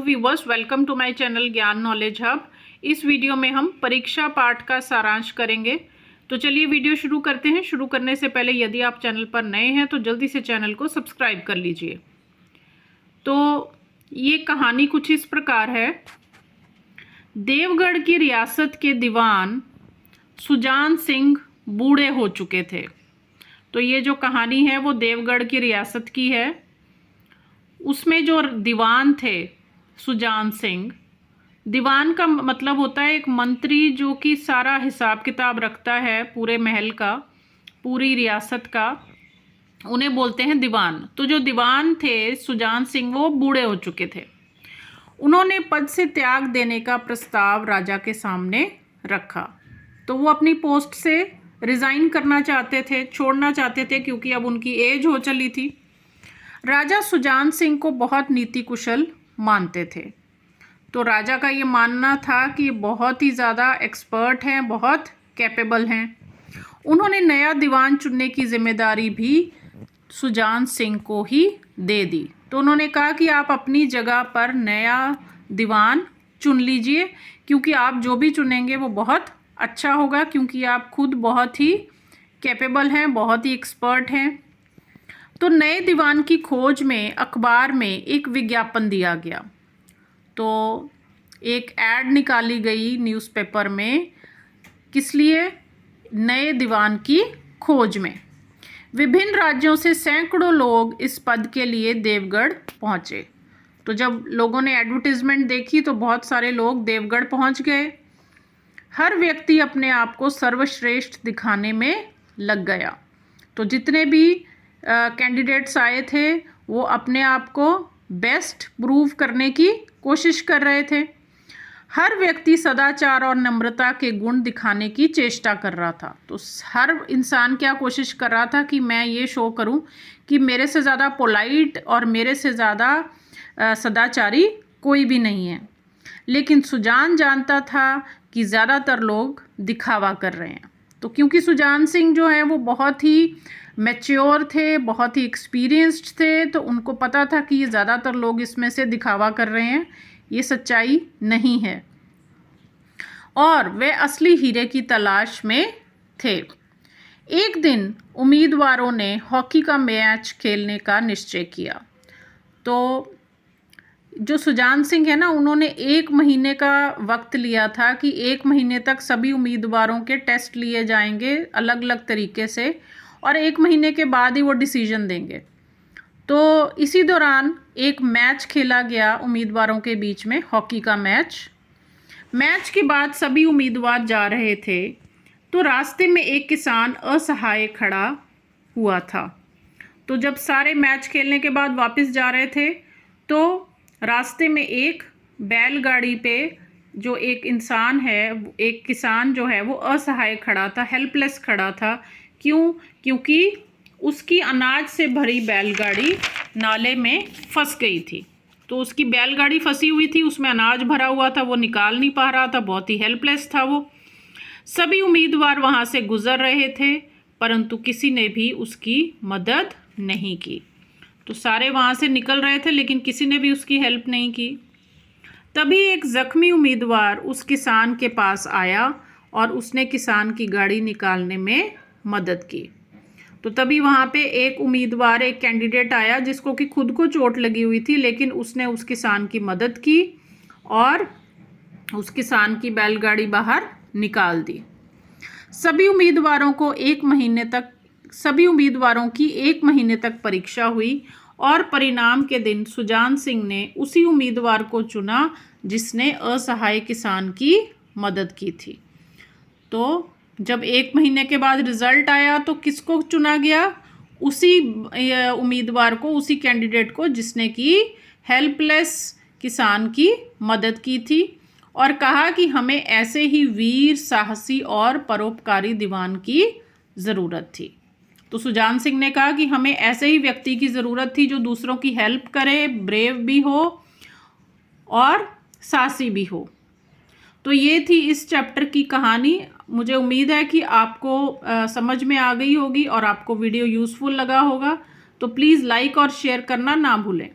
Viewers, welcome to my channel Gyan knowledge hub. इस video में हम परीक्षा पाठ का सारांश करेंगे। तो चलिए वीडियो शुरू करते हैं। शुरू करने से पहले यदि आप चैनल पर नए हैं तो जल्दी से चैनल को सब्सक्राइब कर लीजिए। तो ये कहानी कुछ इस प्रकार है। देवगढ़ की रियासत के दीवान सुजान सिंह बूढ़े हो चुके थे। तो ये जो कहानी है वो देवगढ़ की रियासत की है। उसमें जो दीवान थे सुजान सिंह, दीवान का मतलब होता है एक मंत्री जो कि सारा हिसाब किताब रखता है पूरे महल का, पूरी रियासत का, उन्हें बोलते हैं दीवान। तो जो दीवान थे सुजान सिंह वो बूढ़े हो चुके थे। उन्होंने पद से त्याग देने का प्रस्ताव राजा के सामने रखा। तो वो अपनी पोस्ट से रिज़ाइन करना चाहते थे, छोड़ना चाहते थे, क्योंकि अब उनकी एज हो चली थी। राजा सुजान सिंह को बहुत नीति कुशल मानते थे। तो राजा का ये मानना था कि बहुत ही ज़्यादा एक्सपर्ट हैं, बहुत कैपेबल हैं। उन्होंने नया दीवान चुनने की जिम्मेदारी भी सुजान सिंह को ही दे दी। तो उन्होंने कहा कि आप अपनी जगह पर नया दीवान चुन लीजिए, क्योंकि आप जो भी चुनेंगे वो बहुत अच्छा होगा, क्योंकि आप खुद बहुत ही कैपेबल हैं, बहुत ही एक्सपर्ट हैं। तो नए दीवान की खोज में अखबार में एक विज्ञापन दिया गया। तो एक ऐड निकाली गई न्यूज़पेपर में, किस लिए? नए दीवान की खोज में। विभिन्न राज्यों से सैकड़ों लोग इस पद के लिए देवगढ़ पहुँचे। तो जब लोगों ने एडवर्टीज़मेंट देखी तो बहुत सारे लोग देवगढ़ पहुँच गए। हर व्यक्ति अपने आप को सर्वश्रेष्ठ दिखाने में लग गया। तो जितने भी कैंडिडेट्स आए थे वो अपने आप को बेस्ट प्रूव करने की कोशिश कर रहे थे। हर व्यक्ति सदाचार और नम्रता के गुण दिखाने की चेष्टा कर रहा था। तो हर इंसान क्या कोशिश कर रहा था कि मैं ये शो करूं कि मेरे से ज़्यादा पोलाइट और मेरे से ज़्यादा सदाचारी कोई भी नहीं है। लेकिन सुजान जानता था कि ज़्यादातर लोग दिखावा कर रहे हैं। तो क्योंकि सुजान सिंह जो है वो बहुत ही मैच्योर वे, बहुत ही एक्सपीरियंस्ड थे, तो उनको पता था कि ये ज़्यादातर लोग इसमें से दिखावा कर रहे हैं, ये सच्चाई नहीं है, और वे असली हीरे की तलाश में थे। एक दिन उम्मीदवारों ने हॉकी का मैच खेलने का निश्चय किया। तो जो सुजान सिंह है ना, उन्होंने 1 महीने का वक्त लिया था कि 1 महीने तक सभी उम्मीदवारों के टेस्ट लिए जाएंगे अलग अलग तरीके से, और 1 महीने के बाद ही वो डिसीजन देंगे। तो इसी दौरान एक मैच खेला गया उम्मीदवारों के बीच में, हॉकी का मैच के बाद सभी उम्मीदवार जा रहे थे। तो रास्ते में एक किसान असहाय खड़ा हुआ था। तो जब सारे मैच खेलने के बाद वापस जा रहे थे तो रास्ते में एक बैलगाड़ी पे जो एक इंसान है, एक किसान जो है वो असहाय खड़ा था, हेल्पलेस खड़ा था। क्यों? क्योंकि उसकी अनाज से भरी बैलगाड़ी नाले में फंस गई थी। तो उसकी बैलगाड़ी फंसी हुई थी, उसमें अनाज भरा हुआ था, वो निकाल नहीं पा रहा था, बहुत ही हेल्पलेस था वो। सभी उम्मीदवार वहाँ से गुजर रहे थे, परंतु किसी ने भी उसकी मदद नहीं की। तो सारे वहाँ से निकल रहे थे लेकिन किसी ने भी उसकी हेल्प नहीं की। तभी एक ज़ख्मी उम्मीदवार उस किसान के पास आया और उसने किसान की गाड़ी निकालने में मदद की। तो तभी वहाँ पे एक उम्मीदवार, एक कैंडिडेट आया जिसको कि खुद को चोट लगी हुई थी, लेकिन उसने उस किसान की मदद की और उस किसान की बैलगाड़ी बाहर निकाल दी। सभी उम्मीदवारों की 1 महीने तक परीक्षा हुई, और परिणाम के दिन सुजान सिंह ने उसी उम्मीदवार को चुना जिसने असहाय किसान की मदद की थी। तो जब 1 महीने के बाद रिज़ल्ट आया तो किसको चुना गया? उसी उम्मीदवार को, उसी कैंडिडेट को जिसने कि हेल्पलेस किसान की मदद की थी, और कहा कि हमें ऐसे ही वीर, साहसी और परोपकारी दीवान की ज़रूरत थी। तो सुजान सिंह ने कहा कि हमें ऐसे ही व्यक्ति की ज़रूरत थी जो दूसरों की हेल्प करे, ब्रेव भी हो और साहसी भी हो। तो ये थी इस चैप्टर की कहानी। मुझे उम्मीद है कि आपको समझ में आ गई होगी और आपको वीडियो यूज़फुल लगा होगा। तो प्लीज़ लाइक और शेयर करना ना भूलें।